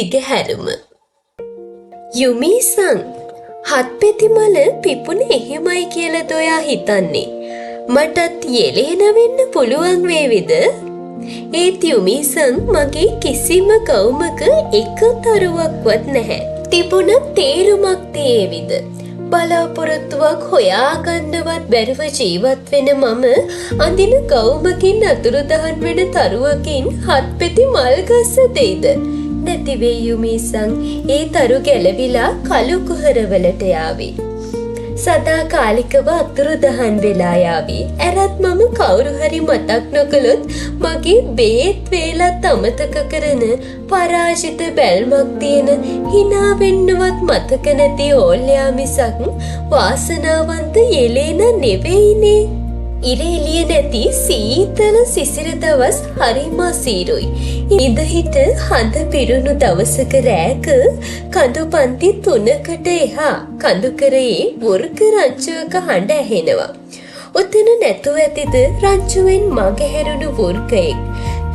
දිගහැරුම යුමීසං හත්පෙති මල පිපුණ එහෙමයි කියලා ඔයා හිතන්නේ මටත් යෙලේන වෙන්න පුළුවන් වේවිද? ඒත් යුමීසං මගේ කිසිම කවුමක එක තරුවක්වත් නැහැ. තිබුණ තේරුමක් තේවිද? බලාපොරොත්තුවක් හොයාගන්නවත් බැරිව ජීවත් වෙන මම අඳින ගවුමකින් අතුරුදහන් වෙන තරුවකින් හත්පෙති මල් ගස්ස දෙයිද? නැතිවේ යුමීසං ඒ තරු ගැලවිලා කළු කුහරවලට යාවි. සදා කාලිකව අතුරුදහන් වෙලා යාවි. ඇරත් මම කවුරු හරි මතක් නොකළොත් මගේ බේත් වේලත් අමතක කරන පරාජිත බැල්මක් තියෙන hina වෙන්නවත් මතක නැති ඕල්යා මිසක් වාසනාවන්ත යෙලේන නෙවෙයිනේ. ඉරේලිය නැති සීතල සිසිර දවස් හරිම සීරුයි. ඉඳහිට හඳ පිරුණු දවසක රෑක කඳු පන්ති 3කට එහා කඳුකරයේ වෘක රංචුවක හඬ ඇහෙනවා. ඔතන නැතුව ඇතිද රංචුවෙන් මගහැරුණු වෘකයෙක්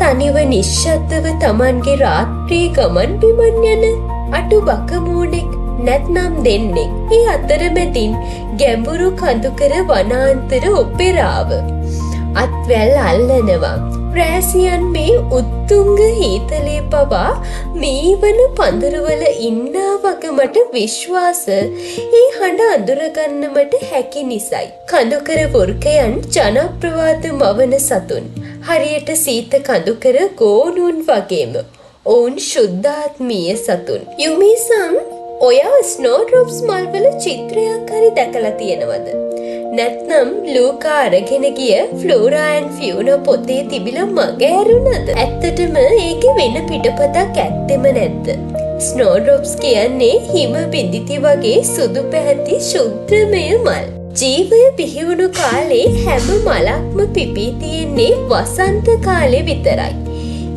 තනිව නිශ්ශබ්දව Tamanගේ රාත්‍රී ගමන් බිමන් යන අටු බකමූණෙක් නැත්නම් දෙන්නෙක්. ඒ අතරමැදින් ගැඹුරු කඳුකර වනාන්තර ඔපෙරාව අත්වැල් අල්ලනවා. රෑසියන් මේ උත්තුංග හීතලේ පවා මීවන පඳුරවල ඉන්නා වගේ මට විශ්වාස ඒ හඬ අඳුරගන්නමට හැකි නිසයි. කඳුකර වෘකයන් ජනප්‍රවාද මවන සතුන්. හරියට සීත කඳුකර ගෝනුන් වගේම ඔවුන් ශුද්ධාත්මීය සතුන්. යුමීසං ඔයා ස්නෝඩ්‍රොප්ස් මල්වල චිත්‍රයක් හරි දැකලා තියෙනවද? නැත්නම් ලූකා අරගෙන ගිය ෆ්ලෝරා ඇන්ඩ් ෆියෝනා පොතේ තිබිලා මග ඇරුණද? ඇත්තටම ඒකේ වෙන පිටපතක් ඇත්තෙම නැද්ද? ස්නෝඩ්‍රොප්ස් කියන්නේ හිම බිඳිති වගේ සුදු පැහැති ශුද්ධමය මල්. ජීවය බිහිවුණු කාලේ හැම මලක්ම පිපී තියෙන්නේ වසන්ත කාලේ විතරයි.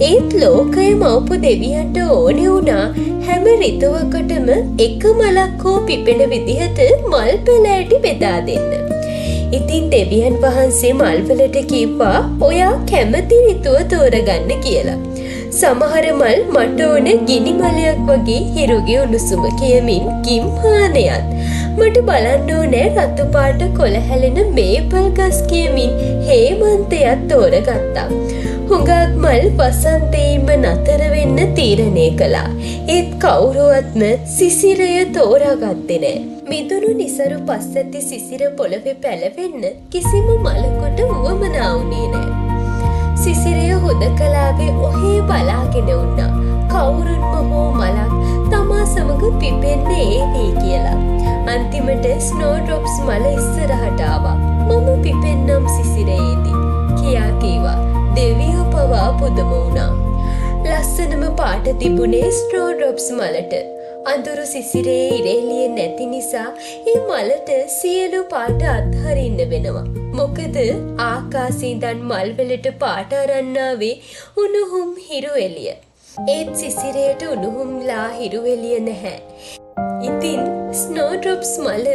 ඒත් ලෝකය මවපු දෙවියන්ට ඕනේ වුණා හැම ඍතුවකටම එක මලක් හෝ පිපෙන විදිහට මල් පැල ඇටි බෙදා දෙන්න. ඉතින් දෙවියන් වහන්සේ මල්වලට කිව්වා ඔයා කැමති ඍතුව තෝරගන්න කියලා. සමහර මල් මට ඕන ගිනි මලයක් වගේ හිරුගේ උණුසුම කියමින් ගිම්හානයත් මට බලන්න ඕනේ රතු පාට කොළ හැලෙන මේපල් ගස් කියමින් හේමන්තයත් තෝරගත්තා. හුඟක් මල් වසන්තේම නතර වෙන්න තීරණය කළා. ඒත් කවුරුවත්ම සිසිරය තෝරාගත්තේ නෑ. මිදුණු නිසරු පස්සැති සිසිර පොළවේ පැලවෙන්න කිසිම මලකට උවමනා වුණේ නෑ. සිසිරය හුදකලාවේ ඔහේ බලාගෙන වුණා. කවුරුන්ම හෝ මලක් තමා සමග පිපෙන්න ඒවී කියලා. අන්තිමට ස්නෝඩ්‍රොප්ස් මල ඉස්සරහට ආවා. මම පිපෙන්නම් සිසිරයේදී කියා කීවා. දෙවියෝ පවා පුදුම වුණා. ලස්සනම පාට තිබුණේ ස්නෝඩ්‍රොප්ස් මලට. අඳුරු සිසිරේ ඉරේලිය නැති නිසා ඒ මලට සියලු පාට අත්හරින්න වෙනවා. මොකද ආකාශේ ඉඳන් මල්වලට පාට අරන් ආවේ උණුහුම් හිරු එළිය. ඒත් සිසිරයට උණුහුම්ලා හිරු එළිය නැහැ. ඉතින් ස්නෝඩ්‍රොප්ස් මල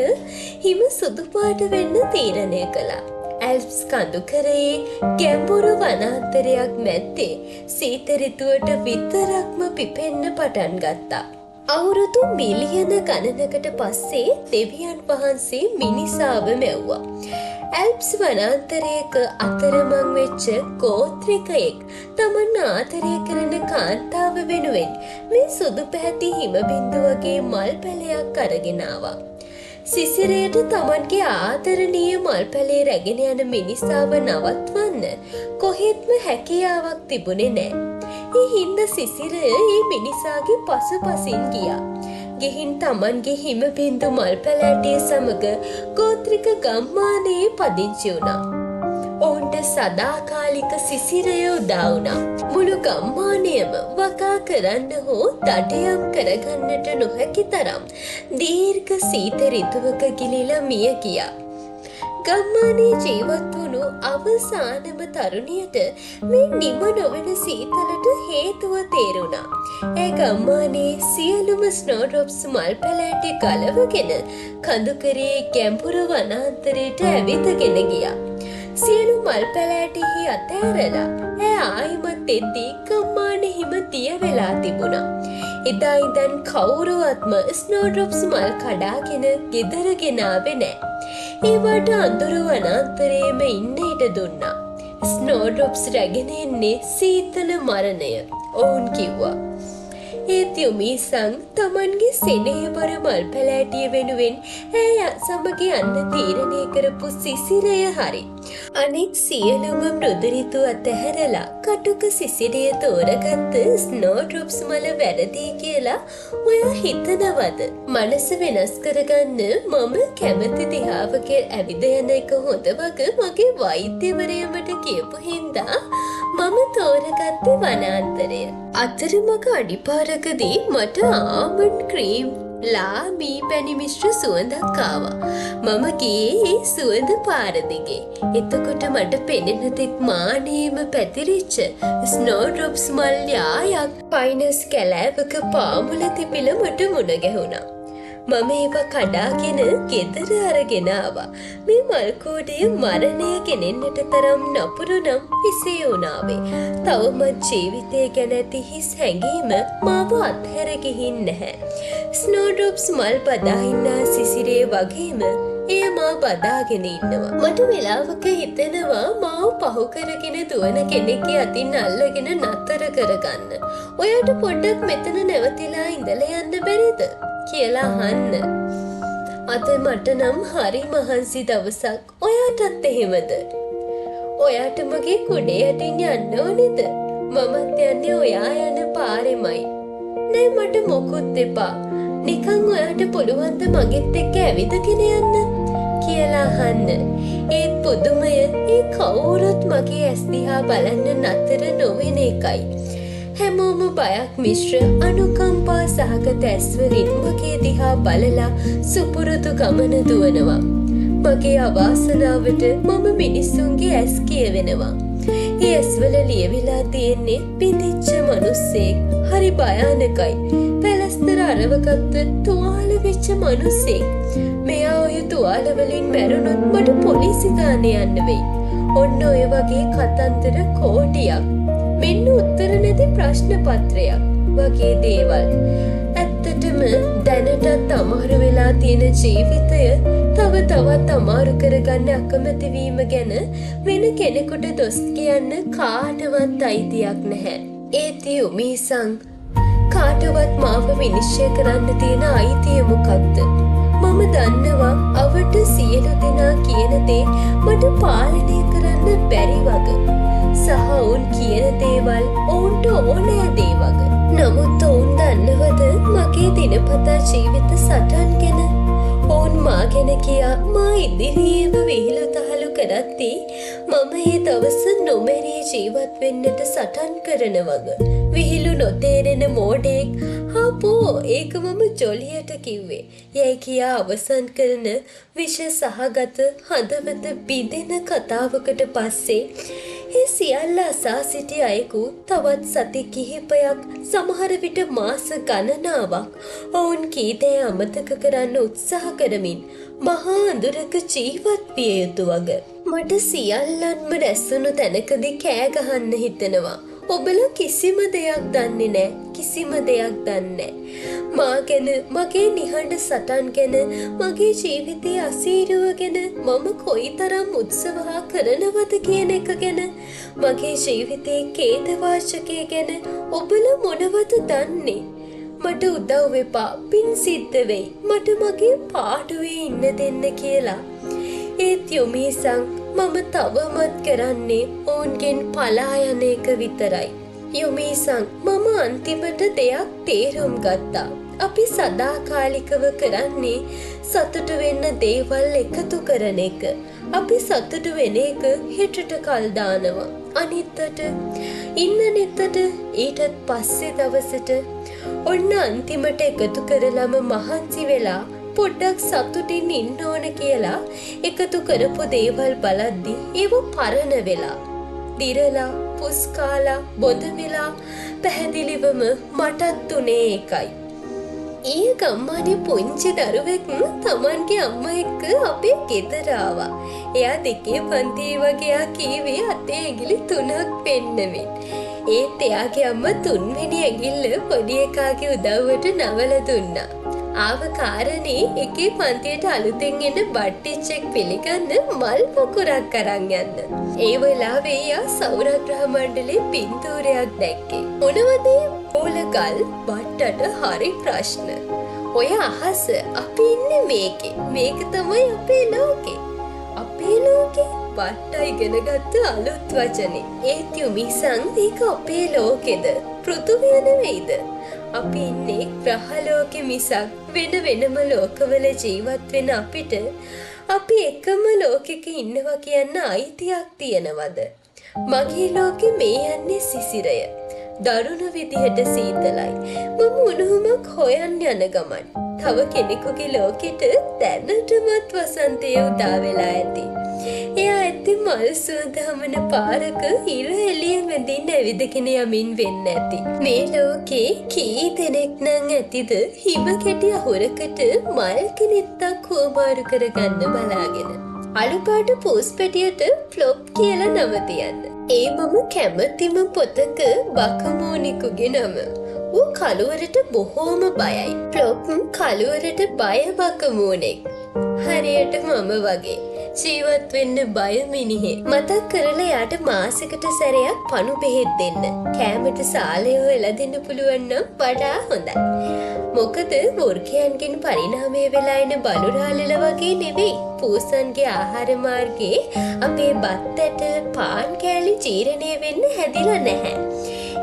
හිම සුදු පාට වෙන්න තීරණය කළා. ඇල්ප්ස් කඳුකරයේ ගැඹුරු වනාන්තරයක් මැද්දේ සීත ඍතුවට විතරක්ම පිපෙන්න පටන් ගත්තා. අවුරුදු මිලියන ගණනකට පස්සේ දෙවියන් වහන්සේ මිනිසාව මැව්වා. ඇල්ප්ස් වනාන්තරයක අතරමං වෙච්ච ගෝත්‍රිකයෙක් තමන් ආදරය කරන කාන්තාව වෙනුවෙන් මේ සුදු පැහැති හිම බින්දු වගේ මල් පැලයක් අරගෙන ආවා. සිසිරයට තමන්ගේ ආදරණීය මල් පැලේ රැගෙන යන මිනිසාව නවත්වන්න කොහෙත්ම හැකියාවක් තිබුණේ නෑ. ඒ හින්දා සිසිරය ඒ මිනිසාගේ පසුපසින් ගියා. ගිහින් තමන්ගේ හිම බින්දු මල් පැල ඇටිය සමග ගෝත්‍රික ගම්මානයේ පදිංචි වුණා. ඔවුන්ට සදාකාලික සිසිරය උදා වුණා. මුළු ගම්මානයම වගා කරන්න හෝ දඩයම් කරගන්නට නොහැකි තරම් දීර්ඝ සීත ඍතුවක ගිලිලා මිය ගියා. ගම්මානයේ ජීවත් වුණු අවසානම තරුණියට මේ නිම නොවන සීතලට හේතුව තේරුණා. ඒ ගම්මානයේ සියලුම ස්නෝඩ්‍රොප්ස් මල් පැල ඇටි ගලවගෙන කඳුකරේ ගැඹුරු වනාන්තරයට ඇවිදගෙන ගියා. සියලු මල් පැල ඇටිහි අතෑරලා ආයිමත් එද්දී ගම්මානේ හිම දිය වෙලා තිබුණා. එදා ඉඳන් කවුරුවත්ම ස්නෝඩ්‍රොප්ස් මල් කඩාගෙන ගෙදර ගෙනාවේ නෑ. ඒවට අඳුරු වනාන්තරයේම ඉන්න ඉඩ දුන්නා. ස්නෝඩ්‍රොප්ස් රැගෙන එන්නේ සීතල මරණය ඔවුන් කිව්වා. ඒත් යුමීසං තමන්ගේ සෙනෙහබර මල් පැලෑටිය වෙනුවෙන් ඇය සමග යන්න තීරණය කරපු සිසිරය හරි. අනෙක් සියලුම මෘදුරිතු අතහැරලා කටුක සිසිරිය තෝරගත්ත ස්නෝඩ්‍රොප්ස් මල වැරදි කියලා ඔයා හිතනවද? මනස වෙනස් කරගන්න මම කැමති දිහාවක ඇවිද යන එක හොඳ වගේ මගේ වෛද්‍යවරයාට කියපු හින්දා මම තෝරගත්තේ වනාන්තරය. අතරමඟ අඩිපාරකදී මට ආමන්ඩ් ක්‍රීම් ලාමී පැණි මිශ්‍ර සුවඳක් ආවා. මම ගියේ ඒ සුවඳ පාර දිගේ. එතකොට මට පෙනෙන තෙක් මානෙම පැතිරිච්ච ස්නෝඩ්‍රොප්ස් මල් යායක් පයිනස් කැලෑවක පාමුල තිබිල මට මුණ ගැහුණා. මම ඒව කඩාගෙන ගෙදර අරගෙන ආවා. මේ මල්කෝඩය මරණය ගෙනෙන්නට තරම් නපුරු නම් එසේ වුණාවේ. තවමත් ජීවිතය ගැන ඇති හිස් හැඟීම මාව අත්හැර ගිහින් නැහැ. ස්නෝඩ්‍රොප්ස් මල් බදා ඉන්නා සිසිරේ වගේම එය මා බදාගෙන ඉන්නවා. මට වෙලාවක හිතෙනවා මාව පහු කරගෙන දුවන කෙනෙක්ගේ අතින් අල්ලගෙන නතර කරගන්න. ඔයාට පොඩ්ඩක් මෙතන නැවතිලා ඉඳලා යන්න බැරිද? කියලා අහන්න. අද මට නම් හරි මහන්සි දවසක්. ඔයාටත් එහෙමද? ඔයාට මගේ කුඩේ යටින් යන්න ඕනේද? මමත් යන්නේ ඔයා යන පාරෙමයි. නෑ මට මොකුත් එපා. නිකන් ඔයාට පුළුවන් ද මගෙත් එක්ක ඇවිදගෙන යන්න? කියලා අහන්න. ඒත් පුදුමය ඒ කවුරුත් මගේ ඇස් දිහා බලන්න නතර නොවෙන එකයි. හැමෝම බයක් මිශ්‍ර අනුකම්පා සහගත ඇස්වලින් මගේ දිහා බලලා සුපුරුදු ගමන දුවනවා. මගේ අවාසනාවට මම මිනිස්සුන්ගේ ඇස් කියවෙනවා. ඒ ඇස්වල ලියවිලා තියෙන්නේ පිඳිච්ච මනුස්සෙක්. හරි භයානකයි. පැලස්තර අරවගත්ත තුවාල වෙච්ච මනුස්සෙක්. මෙයා ඔය තුවාල වලින් මැරුණොත් මට පොලිසි ගානේ යන්න වෙයි. ඔන්න ඔය වගේ කතන්දර කෝටියක්. මෙන්න උත්තර නැති ප්‍රශ්න පත්‍රයක් වගේ දේවල්. ඇත්තටම දැනටත් අමාරු වෙලා තියෙන ජීවිතය තව තවත් අමාරු කරගන්න අකමැති වීම ගැන වෙන කෙනෙකුට දොස් කියන්න කාටවත් අයිතියක් නැහැ. ඒත් යුමීසං කාටවත් මාව විනිශ්චය කරන්න තියෙන අයිතිය මොකක්ද? මම දන්නවා අවට සියලු දෙනා කියන දේ මට පාලනය කරන්න බැරි වගේ. සහ ඔවුන් කියන දේවල් ඔවුන්ට ඕනෑ දේ වගේ. නමුත් ඔවුන් දන්නවද මගේ දිනපතා ජීවිත සටන් ගැන? ඔවුන් මා ගැන කියා මා ඉදිරියේම විහිළු තහළු කරද්දී මම ඒ දවස නොමැරී ජීවත් වෙන්නට සටන් කරන වගේ. විහිළු නොතේරෙන මෝඩෙක් හපෝ ඒක මම ජොලියට කිව්වේ යැයි කියා අවසන් කරන විෂ සහගත හදවත බිඳෙන කතාවකට පස්සේ ඒ සියල්ල අසා සිටි අයෙකු තවත් සති කිහිපයක් සමහර විට මාස ගණනාවක් ඔවුන් කී දේ අමතක කරන්න උත්සාහ කරමින් මහා අඳුරක ජීවත් විය යුතු වගේ. මට සියල්ලන්ම රැස්වුණු තැනකදී කෑ ගහන්න හිතෙනවා. ඔබලා කිසිම දෙයක් දන්නේ නැහැ. කිසිම දෙයක් දන්නේ නැහැ. මා ගැන, මගේ නිහඬ සටන් ගැන, මගේ ජීවිතයේ අසීරුව ගැන මම කොයිතරම් උත්සාහ කරනවද කියන එක ගැන, මගේ ජීවිතයේ ඛේදවාචකය ගැන ඔබලා මොනවද දන්නේ? මට උදව් වෙපා. පින් සිද්ධ වෙයි. මට මගේ පාඩුවේ ඉන්න දෙන්න කියලා. ඒත් යුමීසං මම තවමත් කරන්නේ ඔවුන්ගෙන් පලා යන එක විතරයි. යුමීසං මම අන්තිමට දෙයක් තේරුම් ගත්තා. අපි සදාකාලිකව කරන්නේ සතුටු වෙන්න දේවල් එකතු කරන එක. අපි සතුටු වෙන එක හිතට කල් දානවා. අනිත්තට ඉන්න නෙත්තට ඊටත් පස්සේ දවසට ඔන්න අන්තිමට එකතු කරලම මහන්සි වෙලා පොඩ්ඩක් සතුටින් ඉන්න ඕන කියලා එකතු කරපු දේවල් බලද්දි ඒව පරණ වෙලා, දිරලා, පුස්කාලා, බොඳ වෙලා පැහැදිලිවම මටත් උනේ ඒකයි. ඊයේ ගම්මානේ පුංචි දරුවෙක් තමන්ගේ අම්මා එක්ක අපේ ගෙදර ආවා. එයා දෙකේ පන්තියේ වගේ කීවේ අතේ ඇඟිලි 3ක් පෙන්නමින්. ඒත් එයාගේ අම්මා තුන්වෙනි ඇඟිල්ල පොඩි එකාගේ උදව්වට නවලා දුන්නා. ආව කාරණේ එකේ පන්තියට අලුතෙන් එන බට්ටිච්චෙක් පිළිගන්න මල් පොකුරක් අරන් යන්න. ඒ වෙලාවේ යා සෞරග්‍රහ මණ්ඩලයේ පින්තූරයක් දැක්කේ. මොනවද ඕලගල් බට්ටට හරි ප්‍රශ්න. ඔය අහස අපි ඉන්නේ මේකේ. මේක තමයි අපේ ලෝකේ. අපේ ලෝකේ බට්ට ඉගෙනගත්ත අලුත් වචනේ. ඒත් යුමිසන් ඒක අපේ ලෝකෙද? පෘථුවිය නෙවෙයිද? අපි ඉන්නේ ග්‍රහලෝකෙ මිසක් වෙන වෙනම ලෝකවල ජීවත් වෙන අපිට අපි එකම ලෝකෙක ඉන්නවා කියන්න අයිතියක් තියනවද? මගේ ලෝකෙ මේ යන්නේ සිසිරය. දරුණු විදිහට සීතලයි. මම උණුහුමක් හොයන්න යන ගමන් තව කෙනෙකුගේ ලෝකෙට දැනටමත් වසන්තය උදා වෙලා ඇති. එයා ඇති මල් සුවඳ හමන පාරක ඉර එළිය මැදින් ඇවිදගෙන යමින් වෙන්න ඇති. මේ ලෝකේ කී දෙනෙක් නම් ඇතිද හිම කැටි අහුරකට මල් කිනිත්තක් හුවමාරු කරගන්න බලාගෙන. අලුපාට පෝස් පැටියට ෆ්ලොප් කියලා නම තියන්න. ඒ මම කැමතිම පොතක බකමෝනිකුගේ නම. ඌ කළුවරට බොහෝම බයයි. ෆ්ලොප් කළුවරට බය බකමෝනෙක්. හරියට මම වගේ. ජීවත් වෙන්න බය මිනිහෙක්. මතක් කරලා යාට මාසෙකට සැරයක් පණු බෙහෙත් දෙන්න. කෑමට සාලය හොයලා දෙන්න පුළුවන් නම් වඩා හොඳයි. මොකද වෘකයන්ගෙන් පරිණාමය වෙලා එන බලුරාලල වගේ නෙවෙයි. පූසන්ගේ ආහාර මාර්ගයේ අපේ බත් ඇට පාන් කෑලි ජීර්ණය වෙන්න හැදිලා නැහැ.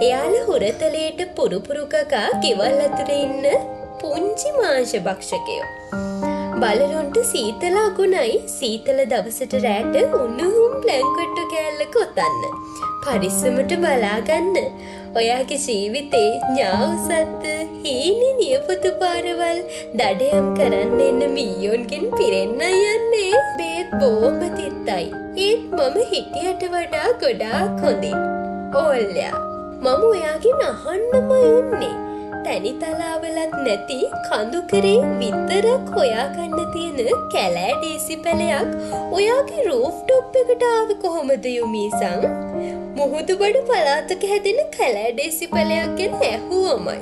එයාලා හුරතලයට පුරුපුරු කකා ගෙවල් අතුරේ ඉන්න පුංචි මාංශ භක්ෂකයෝ. බලලොන්ට සීතල අගුණයි. සීතල දවසට රැට උණුහුම් බ්ලැන්කට්ටු කෑල්ලක ඔතන්න. පරිස්සමට බලාගන්න. ඔයාගේ ජීවිතේ ඥාවසත්ත හීනි නියපොතු පාරවල් දඩයම් කරන්න එන්න මීයොන්ගෙන් පිරෙන්න යන්නේ. බේත් බෝම තිත්තයි. ඒත් මම හිටියට වඩා ගොඩාක් හොඳින්. ඕල්ලයා මම ඔයාගෙන් අහන්නම යන්නේ. තැනිතලාවලත් නැති කඳු කරේ විතරක් හොයාගන්න තියෙන කැලෑ ඩේසිපැලයක් ඔයාගේ රූෆ්ටොප් එකට ආවේ කොහොමද යුමීසන්? මුහුදු බඩ පළාතක හැදෙන කැලෑ ඩේසිපැලයක් ගැන ඇහුවමයි.